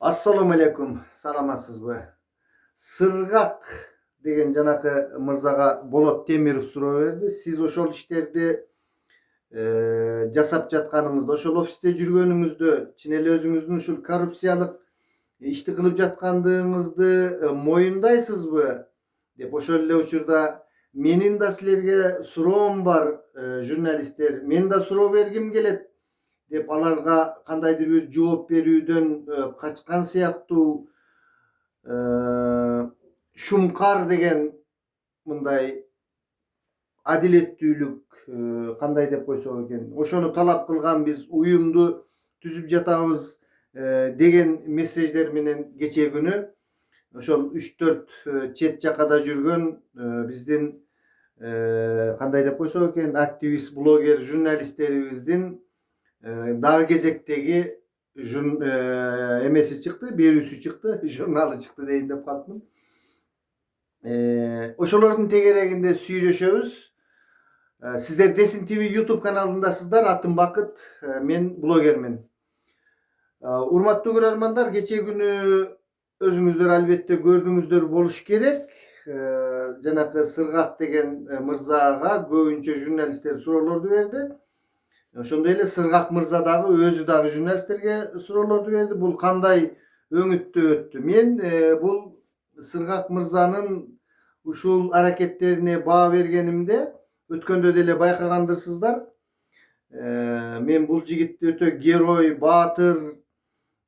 Assalamu alaikum. Salamatsızbı. Sırgak degen janakı mırzaga Bolot Temirov surоо berdi. Siz oşol işlerdi jasap жатканыңызды, ошол офисте жүргөнүңүздү, чын эле өзүңүздүн ушул коррупциялык ишти кылып жаткандыгыңызды моюндайсызбы деп ошол эле учурда менин да силерге суроом бар, журналисттер. Мен да суроо бергим келет деп аларга кандайдыр бир жооп берүүдөн качкан сыяктуу шумкар деген мындай адилеттүүлүк кандай деп койсок экен, ошону талап кылган биз уюмду түзүп жатабыз деген мессеждер менен кечээ күнү ошол 3-4 чет жакада жүргөн биздин кандай деп койсок экен, активист, блогер, журналисттерибиздин дагы кезектеги эмеси чыкты, берүүсү чыкты, журналы чыкты дейин деп калыпмын. Ошолордун тегерегинде сүйлөшөбүз. Сиздер Десин ТV YouTube каналындасыздар. Атым Бакыт, мен блогермин. Урматтуу көрөрмандар, кечээ күнү өзүңүздөр албетте көрдүңүздөр болуш керек. Жанакы Сыргак деген мырзага көбүнчө журналисттер суроолорду берди. Ошондой эле Сыргак мырза дагы өзү дагы журналисттерге суроолорду берди. Бул кандай өңүттө өттү? Мен бул Сыргак мырзанын ушул аракеттерине баа бергенимде өткөндө деле байкагандырсыздар. Мен бул жигитти өтө герой, баатыр,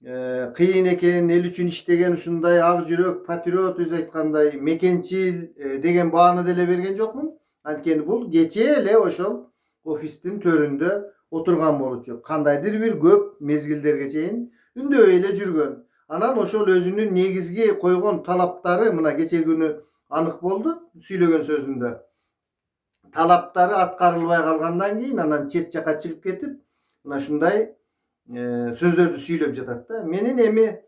кыйын экенин, эл үчүн иштеген ушундай ак жүрөк, патриот, өзү айткандай мекенчил деген бааны деле берген жокмун. Анткени бул кечээ эле ошол офистин төрүндө отурган болчу. Кандайдыр бир көп мезгилдерге чейин үндөй эле жүргөн. Анан ошол өзүнүн негизги койгон талаптары мына кечээ күнү анык болду сүйлөгөн сөзүндө. Талаптары аткарылбай калгандан кийин анан чет жака чыгып кетип, мына ушундай сөздөрдү сүйлөп жатат да. Менин эми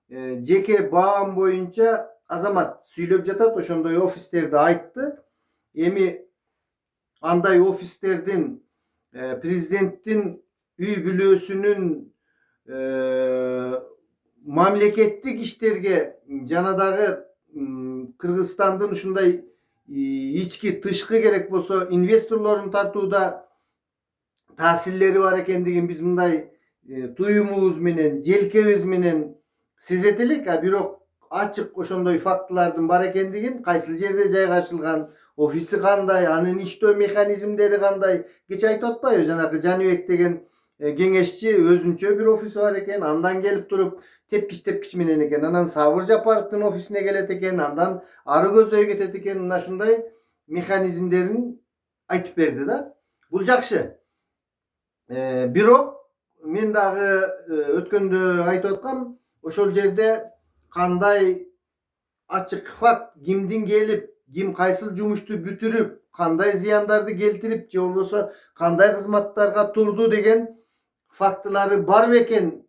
жеке баам боюнча Азамат сүйлөп жатат, ошондой офистерди айтты. Эми андай офистердин президенттин үй бүлөсүнүн мамлекеттик иштерге жана дагы Кыргызстандын ушундай ички тышкы керек болсо инвесторлорун тартууда таасирлери бар экендигин биз мындай туюмубуз менен, желкебиз менен сезет элек, а бирок ачык ошондой фактылардын бар экендигин, кайсыл жерде жайгашылган, офиси кандай, анын иштөө механизмдери кандай, кечээ айтып атпайбы, жанагы Жаныбек деген кеңешчи өзүнчө бир офиси бар экен, андан келип туруп тепкич менен экен, анан Сабыр Жапаровдун офисине келет экен, андан ары көздөй кетет экен, мына ушундай механизмдерин айтып берди да. Бул жакшы. Бирок мен дагы өткөндө айтып аткам, ошол жерде кандай ачык факт, кимдин келип, ким кайсыл жумушту бүтүрүп, кандай зыяндарды келтирип, же болбосо кандай кызматтарга турду деген фактылары бар бекен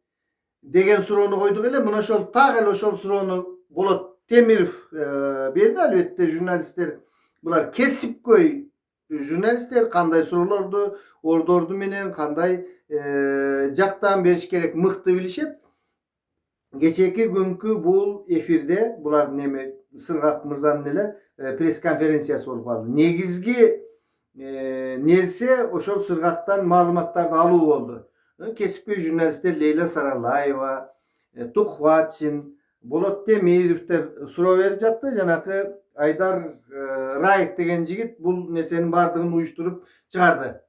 деген суроону койдук эле. Мына ошол так эле ошол суроону Болот Темиров берди. Албетте журналисттер булар кесипкөй журналисттер, кандай суроолорду ордорду менен кандай жактан бериш керек мыкты билишет. Кечээки күнкү бул эфирде булардын эми Сыргак мырзанын эле пресс-конференциясы болуп калды. Негизги нерсе ошол Сыргактан маалыматтарды алуу болду. Кесипкөй журналисттер Лейла Саралаева, Тухватшин, Болот Темировдер суроо берип жатты. Жанакы Айдар Раев деген жигит бул нерсенин бардыгын уюштуруп чыгарды.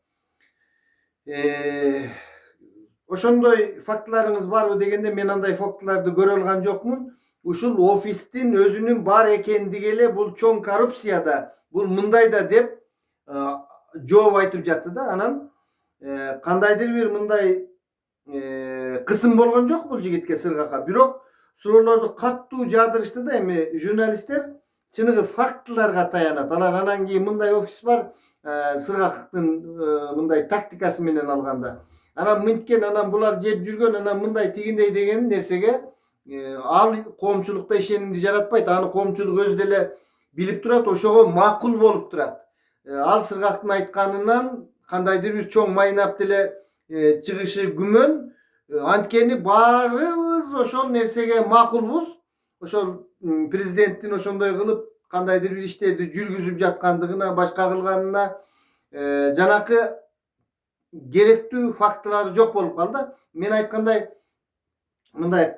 Ошондой фактыларыңыз барбы дегенде мен андай фактыларды көрө алган жокмун. Ушул офистин өзүнүн бар экендиги эле бул чоң коррупцияда, бул мындай да деп жооп айтып жатты да. Анан кандайдыр бир мындай кысым болгон жок бул жигитке, Сыргакка. Бирок суроолорду каттуу жаадырышты да. Эми журналисттер чыныгы фактыларга таянат. Алар анан кийин мындай офис бар, Сыргактын мындай тактикасы менен алганда. Анан мынткен, анан булар жеп жүргөн, анан мындай тигиндей деген нерсеге ал коомчулукта ишенимди жаратпайт. Аны коомчулук өзү деле билип турат, ошого макул болуп турат. Ал Сыргактын айтканынан кандайдыр бир чоң майнап деле чыгышы күмөн Antkeni barыбыз ошол нерсеге макулбуз. Ошол президенттин ошондой кылып кандайдыр бир иштерди жүргүзүп жаткандыгына, башка кылганына жанакы керектүү фактылары жок болуп калды. Мен айткандай мындай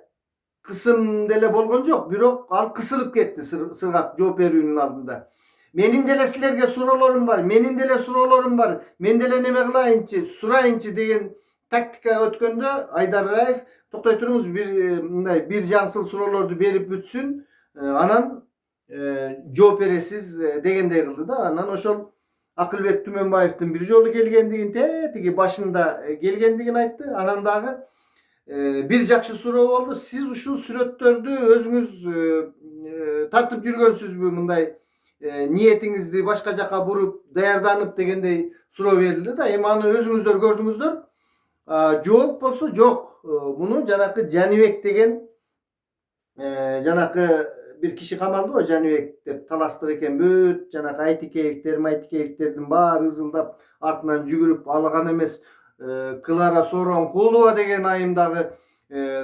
кысым деле болгон жок, бирок ал кысылып кетти Сыргак жооп берүүнүн алдында. Менин деле силерге суроолорум бар, менин деле суроолорум бар, мен деле неме кылайынчы, сурайынчы деген тактикага өткөндө Айдар Ыраев токтой туруңуз, мындай бир жаңсыл суроолорду берип бүтсүн, анан жооп бересиз дегендей кылды да. Анан ошол Акылбек Түмөнбаевдин бир жолу келгендигин, тиги башында келгендигин айтты. Анан дагы bir жакшы суроо болду. Сиз ушул сүрөттөрдү өзүңүз тартып жүргөнсүзбү, мындай ниетиңизди башка жака буруп даярданып дегендей суроо берилди да. Эми аны өзүңүздөр көрдүңүздөр. Жооп болсо жок. Муну жанакы Жаныбек деген жанакы bir kişi камалды го, Жаныбек деп таластык экен. Бүт жанакы Айтикеевдердин баары ызылдап артынан жүгүрүп, алган эмес Кылара Сооронкулова деген айымдагы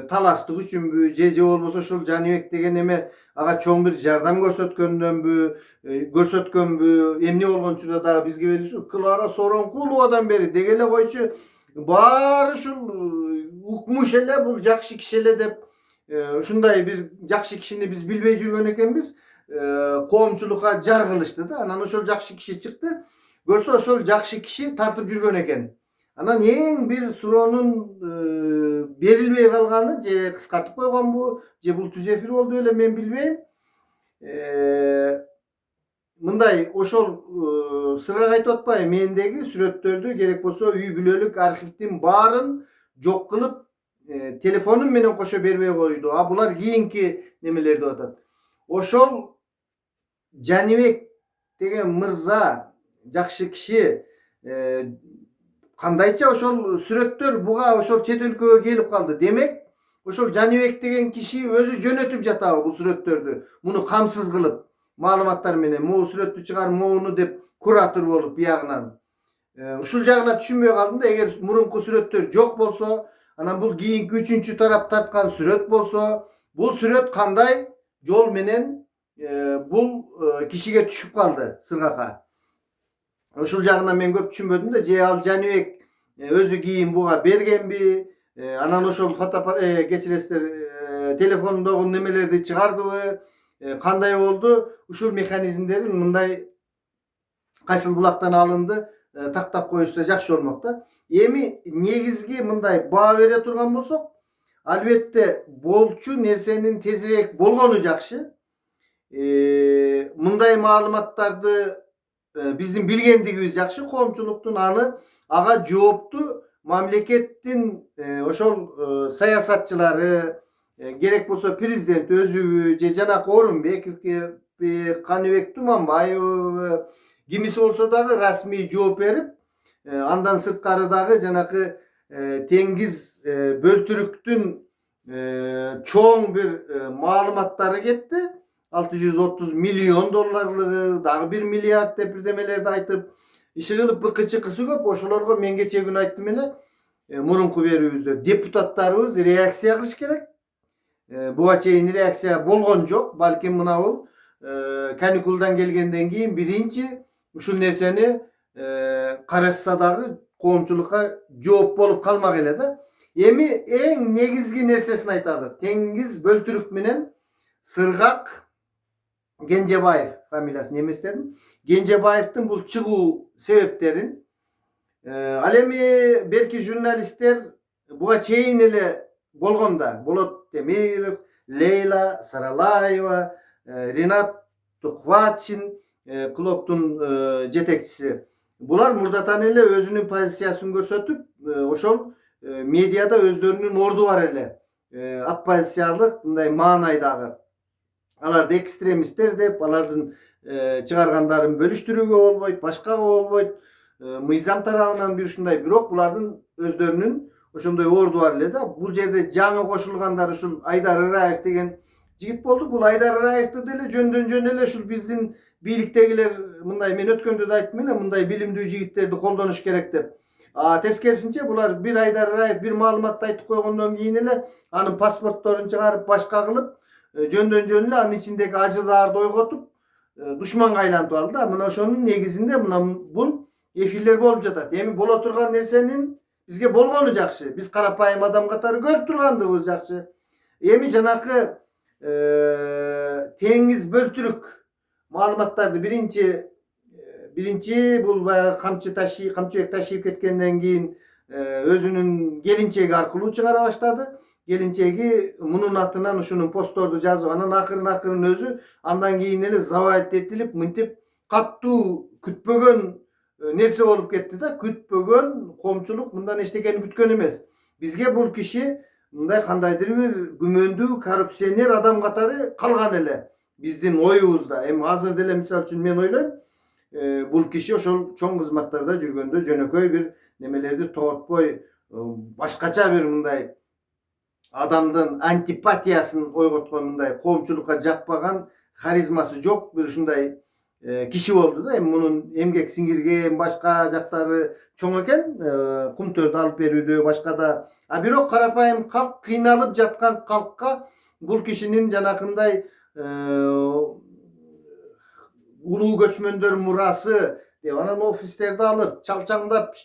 таластык үчүнбү, же болбосо ошол Жаныбек деген эме ага чоң бир жардам көрсөткөнбү, эмне болгон учурда дагы бизге белгисиз. Кылара Сооронкуловадан бери деге эле койчу, баары ушул укмуш эле, бул жакшы киши эле деп, ушундай бир жакшы кишини биз билбей жүргөн экенбиз. Коомчулукка жар кылышты да. Анан ошол жакшы киши чыкты. Көрсө ошол жакшы киши тартып жүргөн экен. Анан эң бир суроонун берилбей калганы, же кыскартып койгонбу, же бул түз эфир болду беле, мен билбейм. Мындай ошол Сыргак айтып атпайбы, мендеги сүрөттөрдү керек болсо үй бүлөлүк архивдин баарын жок кылып, телефонум менен кошо бербей койду. Булар кийинки немелер деп атат. Ошол Жаныбек деген мырза, жакшы киши, кандайча ошол сүрөттөр буга ошол чет өлкөгө келип калды. Демек, ошол Жаныбек деген киши өзү жөнөтүп жатабы бул сүрөттөрдү? Муну камсыз кылып, маалыматтар менен могу сүрөттү чыгар, могуну деп куратор болуп биягынан. Ушул жагына түшүнбөй калдым да. Эгер мурунку сүрөттөр жок болсо, анан бул кийинки үчүнчү тарап тарткан сүрөт болсо, бул сүрөт кандай жол менен бул кишиге түшүп калды, Сыргакка? Ушул жагынан мен көп түшүнбөдүм да. Же ал Жаныбек өзү кийин буга бергенби, анан ошол кечиресиздер, телефондогу немелерди чыгардыбы, кандай болду? Ушул механизмдерин мындай кайсыл булактан алынды тактап коюшса жакшы болмок да. Эми негизги мындай баа бере турган болсок, албетте болчу нерсенин тезирээк болгону жакшы. Мындай маалыматтарды биздин билгендигибиз жакшы. Коомчулуктун ага жоопту мамлекеттин ошол саясатчылары, керек болсо президент өзүбү, же жанакы Орунбековби, Каныбек Туманбаевбы, кимиси болсо дагы расмий жооп берип, андан сырткары дагы жанакы Теңиз Бөлтүрүктүн чоң бир маалыматтары кетти. 630 миллион долларлыгы, дагы 1 миллиард деп бирдемелерди айтып, иши кылып быкы-чыкысы көп. Ошолорго мен кече күнү айттым эле, мурунку берүүбүздө депутаттарыбыз реакция кылыш керек. Буга чейин реакция болгон жок. Балким мына бул каникулдан келгенден кийин биринчи ушул нерсени карашса дагы коомчулукка жооп болуп калмак эле да. Эми эң негизги нерсесин айталы. Теңиз Бөлтүрүк менен Сыргак Кенжебаев фамилиясын эместедим. Кенжебаевдин бул чыгуу себептерин, ал эми берки журналисттер буга чейин эле болгонда, Болот Темиров, Лейла Саралаева, Ринат Тухватшин, клубтун жетекчиси, булар мурдатан эле өзүнүн позициясын көрсөтүп, ошол медиада өздөрүнүн орду бар эле. Оппозициялык мындай маанайдагы. Аларды экстремисттер деп, алардын чыгаргандарын бөлүштүрүүгө болбойт, башкага болбойт. Мыйзам тарабынан бир ушундай, бирок булардын өздөрүнүн ошондой орду бар эле да. Бул жерде жаңы кошулгандар ушул Айдар Ыраев деген жигит болду. Бул Айдар Ыраевди деле жөндөн жөн эле ушул биздин бийликтегилер, мындай мен өткөндө да айттым эле, мындай билимдүү жигиттерди колдонуш керек деп. Teskersinçe bular bir ayda arayıp bir malumatты aytıp koygondan keyin ele anın pasportlarını çıkarıp başka kılıp jöndön jönüne anın içindeki acılardı oygotup düşmanга aylantып aldı da mına ошонун негизинде мына бул эфирлер болуп жатат. Эми боло турган нерсенин бизге болгону жакшы. Биз карапайым адам катары көрүп тургандыгыбыз жакшы. Эми жанакы теңиз бөлтүрүк маалыматтарды биринчи бул баягы камчыбек ташыйып кеткенден кийин өзүнүн келинчеги аркылуу чыгара баштады. Келинчеги мунун атынан ушунун постторду жазып анан акырын өзү андан кийин эле заваят этилип мынтип каттуу күтпөгөн нерсе болуп кетти да. Күтпөгөн коомчулук мындан эчтекени күткөн эмес. Бизге бул киши мындай кандайдыр бир күмөндүү коррупционер адам катары калган эле биздин оюбузда. Эми азыр деле мисалы үчүн мен ойлойм бул киши ошол чоң кызматтарда жүргөндө жөнөкөй бир немелерди тоготпой башкача бир мындай адамдын антипатиясын ойготкон мындай коомчулукка жакпаган харизмасы жок бир ушундай киши болду да. Эми мунун эмгек сиңирген башка жактары чоң экен, кумтөрдү алып берүүдө башка да. Бирок карапайым калк, кыйналып жаткан калкка бул кишинин жанакындай улуу көчмөндөр мурасы деп анан офистерди алып чалчаңдап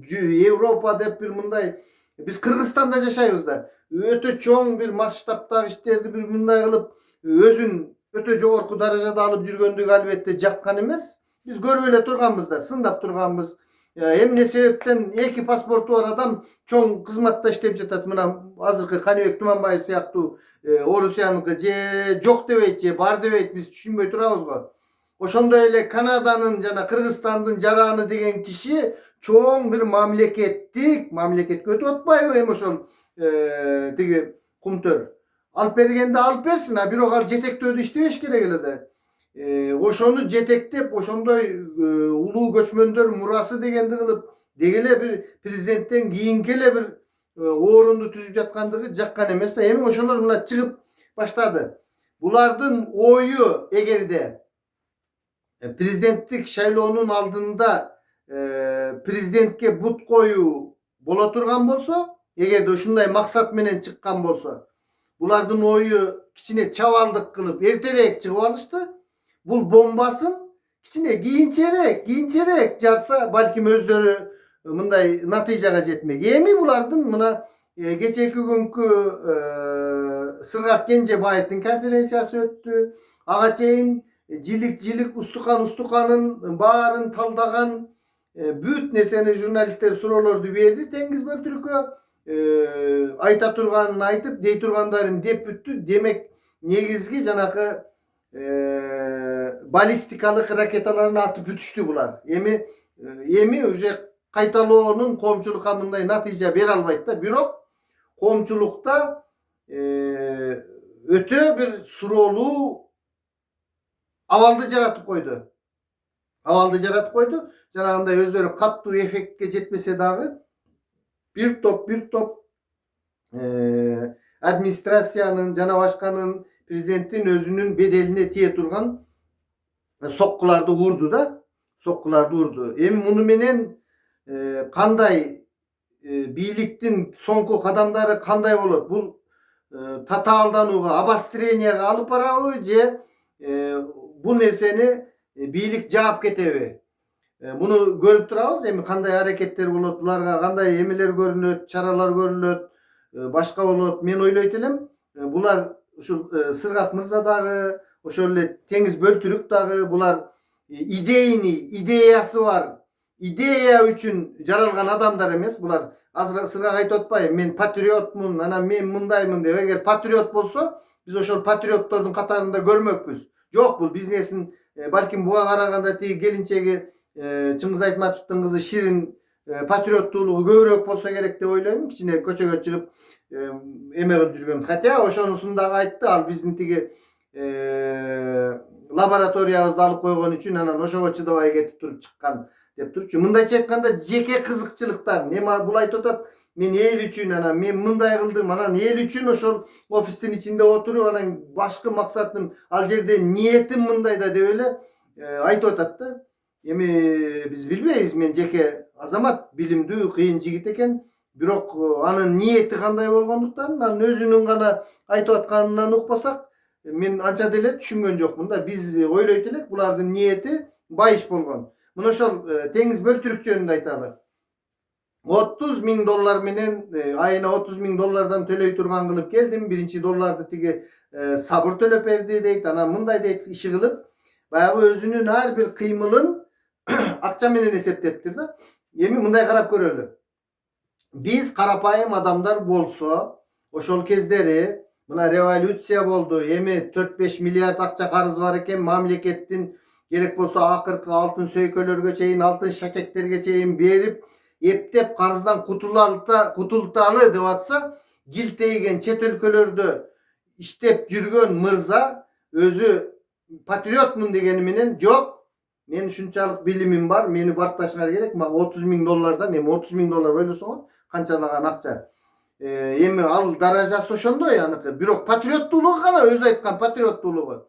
Европа деп бир мындай биз Кыргызстанда жашайбыз да. Өтө чоң бир масштабтагы иштерди бир мындай кылып өзүн өтө жогорку даражада алып жүргөндүгү албетте жаккан эмес. Биз көрүп эле турганбыз да, сындап турганбыз. Эмне себептен эки паспорту бар адам чоң кызматта иштеп жатат. Мына азыркы Каныбек Туманбаев сыяктуу Орусияныкы же жок дебейт же бар дебейт биз түшүнбөй турабыз го. Ошондой эле Канаданын жана Кыргызстандын жараны деген киши чоң бир мамлекетке өтүп атпайбы эми ошол тиги кумтөр. Алып бергенде алып берсин, бирок ал жетектөөдө иштебеш керек эле да. Ошону жетектеп, ошондой улуу көчмөндөр мурасы дегенди кылып, дегеле бир президенттен кийинки эле бир орунду түзүп жаткандыгы жаккан эмес. Эми ошолор мына чыгып баштады. Булардын ою эгерде президенттик шайлоонун алдында президентке бут коюу боло турган болсо, эгерде ушундай максат менен чыккан болсо, булардын ою кичине чабалдык кылып эртерээк чыгып алышты. Бул бомбасын кичине кийинчерээк жатса балким өздөрү мындай натыйжага жетмек. Эми булардын мына кечээки күnkү Сыргак Кенжебаевдин конференциясы өттү. Ага чейин жилик устуканын баарын талдаган бүт нерсени журналисттер суроолорду берди. Теңиз бөлтүрүккө айта турганын айтып, дей тургандарын деп бүттү. Демек негизги жанакы баллистикалык ракеталарын атып бүтүштү булар. Эми уже кайталоонун коомчулукка мындай натыйжа бере албайт да. Бирок коомчулукта өтө бир суроолуу абалды жаратып койду. Жанагындай өздөрү каттуу эффектке жетмесе дагы бир топ администрациянын жана башканын президенттин өзүнүн беделине тие турган соккуларды урду да. Эми муну менен кандай бийликтин соңку кадамдары кандай болот? Бул татаалданууга, обостренияга алып барабы же бул нерсени бийлик жаап кетеби? Буну көрүп турабыз. Эми кандай аракеттер болот, буларга кандай эмелер көрүнөт, чаралар көрүлөт, башка болот. Мен ойлойт элем, булар ушул Сыргак мырза дагы, ошол эле Теңиз Бөлтүрүк дагы булар идеясы бар, идея үчүн жаралган адамдар эмес. Булар азыр Сыргак айтып атпайбы, мен патриотмун, анан мен мындаймын деп. Эгер патриот болсо, биз ошол патриоттордун катарында көрмөкпүз. Жок, бул бизнесин балким буга караганда тиги келинчеги Чыңгыз Айтматовдун кызы Ширин патриоттуулугу көбүрөөк болсо керек деп ойлойм. Кичине көчөгө чыгып эме кылып жүргөн. Хотя ошонусун дагы айтты, ал биздин тиги лабораториябызды алып койгон үчүн анан ошого чыдабай кетип туруп чыккан деп турчу. Мындайча айтканда жеке кызыкчылыктар. Эми бул айтып атат, мен эл үчүн, анан мен мындай кылдым, анан эл үчүн ошол офистин ичинде отуруп, анан башкы максатым ал жерде ниетим мындай да деп эле айтып атат да. Эми биз билбейбиz, мен жеке азамат, билимдүү, кыйын жигит экен. Бирок анын ниети кандай болгондуктан, анын өзүнүн гана айтып атканынан укпасак, мен анча деле түшүнгөн жокмун да. Биз ойлойт элек булардын ниети байыш болгон. Мына ошол теңиз бөлтүрүк жөнүндө айталы. $30.000 менен айына $30.000 төлөй турган кылып келдим. Биринчи долларды тиги сабыр төлөп берди дейт. Анан мындай дейт, иши кылып баягы өзүнүн ар бир кыймылын акча менен эсептептир да. Эми мындай карап көрөлү. Биз карапайым адамдар болсо, ошол кездери мына революция болду. Эми 4-5 миллиард акча карыз бар экен, мамлекеттин керек болсо акыркы алтын сөйкөлөргө чейин, алтын шакектерге чейин берип, эптеп карыздан кутулталы деп атса, килтейген чет өлкөлөрдө иштеп жүргөн мырза өзү патриотмун дегени менен, жок, мен ушунчалык билимим бар, мени барташыңар керек, мага $30.000, эми $30.000 ойлосоңор канчалаган акча. Эми ал даражасы ошондой аныкы. Бирок патриоттуулугу гана, өзү айткан патриоттуулугу.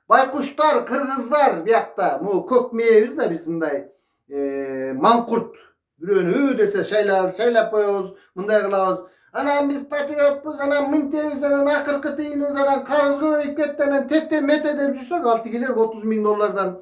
Байкуштар, кыргыздар биякта, могу көк мээбиз да биз мындай маңкурт. Бирөөнү үү десе шайлап коебуз, мындай кылабыз. Анан биз патриотпуз, анан мынтебиз, анан акыркы тыйыныбыз, анан карыз көбөйүп кетти, анан тете мете деп жүрсөк, ал тигилер $30.000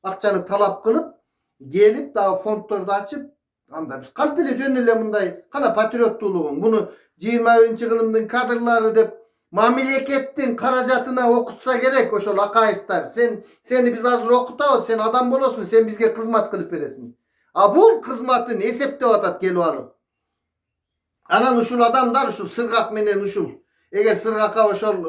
акчаны талап кылып, келип дагы фонддорду ачып, анда биз калп эле жөн эле мындай кана патриоттуулугуң, буну 21-кылымдын кадрлары деп мамлекеттин каражатына окутса керек ошол Акаевдер. Сени биз азыр окутабыз, сен адам болосуң, сен бизге кызмат кылып бересиң. А бул кызматын эсептеп атат келип алып. Анан ушул адамдар, ушул Сыргак менен ушул, эгер Сыргакка ошол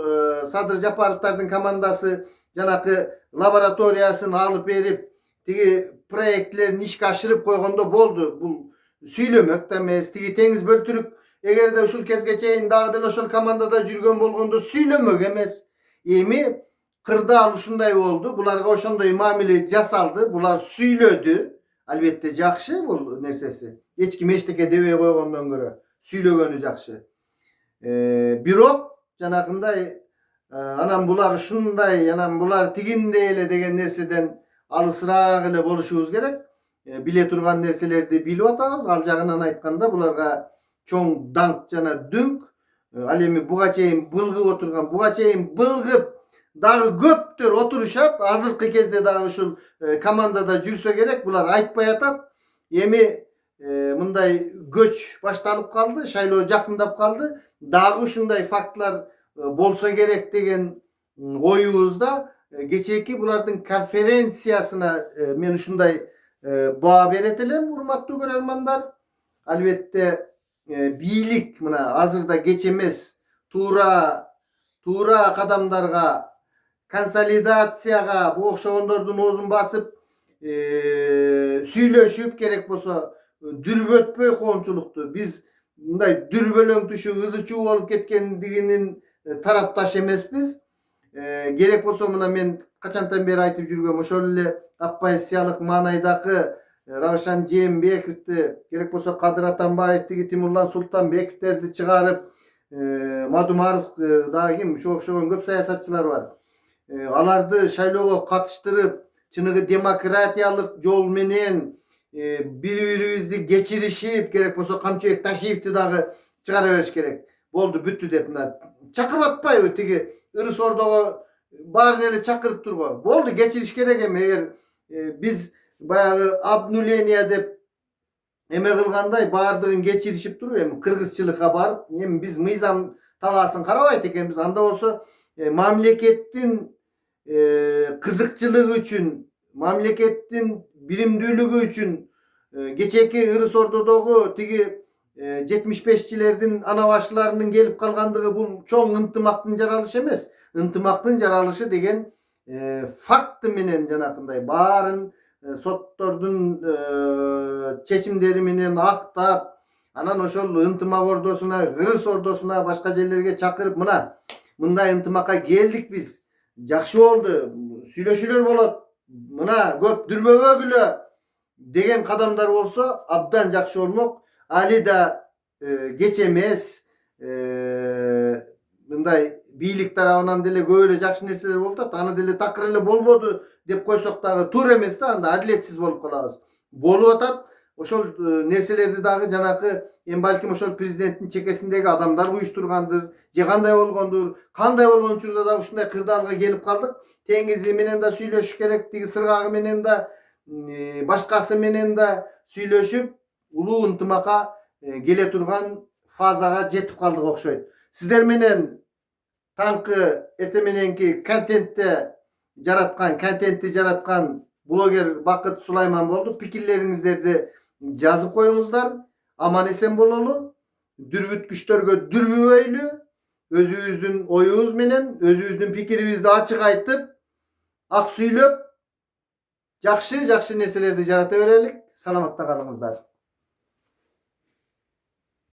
Садыр Жапаровдардын командасы жанакы лабораториясын алып берип, тиги проектлерин ишке ашырып койгондо болду. Бул сүйлөмөк да эмес. Тиги теңиз бөлтүрүк эгерде ушул кезге чейин дагы деле ошол командада жүргөн болгондо сүйлөмөк эмес. Эми кырдаал ушундай болду. Буларга ошондой мамиле жасалды. Булар сүйлөдү. Албетте жакшы бул нерсеси. Эч ким эчтеке дебей койгондон көрө сүйлөгөнү жакшы. Бирок жанагындай анан булар ушундай, анан булар тигиндей эле деген нерседен алысыраак эле болушубуз керек. Биле турган нерселерди билип атабыз. Ал жагынан айтканда буларга чоң даңк жана дүңк. Ал эми буга чейин былгып отурган, буга чейин былгып дагы көптөр отурушат. Азыркы кезде дагы ушул командада жүрсө керек, булар айтпай атат. Эми мындай көч башталып калды, шайлоо жакындап калды. Дагы ушундай фактлар болсо керек деген оюбузда. Кечээки булардын конференциясына мен ушундай баа берет элем, урматтуу көрөрмандар. Албетте бийлик мына азырда кеч эмес, туура кадамдарга, консолидацияга бу окшогондордун оозун басып, сүйлөшүп, керек болсо дүрбөтпөй коомчулукту. Биз мындай дүрбөлөң түшү, ызы чуу болуп кеткендигинин тарапташ эмеспиз. Керек болсо мына мен качантан бери айтып жүргөм, ошол эле оппозициялык маанайдагы Равшан Жээнбековди, керек болсо Кадыр Атамбаев, тиги Тимурлан Султанбековдерди чыгарып, Мадумаров дагы ким, ошого окшогон көп саясатчылар бар. Аларды шайлоого катыштырып, чыныгы демократиялык жол менен бири-бирибизди кечиришип, керек болсо Камчыбек Ташиевди дагы чыгара бериш керек. Болду, бүттү деп мына чакырып атпайбы, тиги Ырыс Ордого баарын эле чакырып турго. Болду, кечириш керек эми. Эгер биз баягы обнуление деп эме кылгандай баардыгын кечиришип туруп, эми кыргызчылыкка барып, эми биз мыйзам талаасын карабайт экенбиз. Анда болсо мамлекеттин кызыкчылыгы үчүн, мамлекеттин билимдүүлүгү үчүн кечээки Ырыс Ордодогу тиги 75-чилердин анабаштыларынын келип калгандыгы бул чоң ынтымактын жаралышы эмес. Ынтымактын жаралышы деген факты менен жанакындай баарын соттордун чечимдери менен актап, анан ошол ынтымак ордосуна, Ырыс Ордосуна, башка жерлерге чакырып, мына мындай ынтымакка келдик биз. Жакшы болду, сүйлөшүүлөр болот. Мына көп дүрбөгөгүлө деген кадамдар болсо абдан жакшы болмок. Али да кеч эмес, мындай бийлик тарабынан деле көп эле жакшы нерселер болуп атат. Аны деле такыр эле болбоду dep koysak dagы tуура эмес да, anda adaletsiz болуp калабыз. Болуп атат. Ошол нерселерди дагы жанакы балким ошол президенттин чекесиндеги адамдар уюштургандыр, же кандай болгондур. Кандай болгон учурда да ушундай кырдаалга келип калдык. Теңизи менен да сүйлөшүш керек, тиги сыргагы менен да, башкасы менен да сүйлөшүп, улуу ынтымакка келе турган фазага жетип калдык окшойт. Сиздер менен таңкы эртең мененки контентти жараткан блогер Бакыт Сулайман болду. Пикирлериңиздерди жазып коюңуздар. Аман эсен бололу. Дүрбүткүчтөргө дүрбүбөйлү. Өзүбүздүн оюбуз менен, өзүбүздүн пикирибизди ачык айтып, ак сүйлөп, жакшы нерселерди жарата берелик. Саламатта калыңыздар.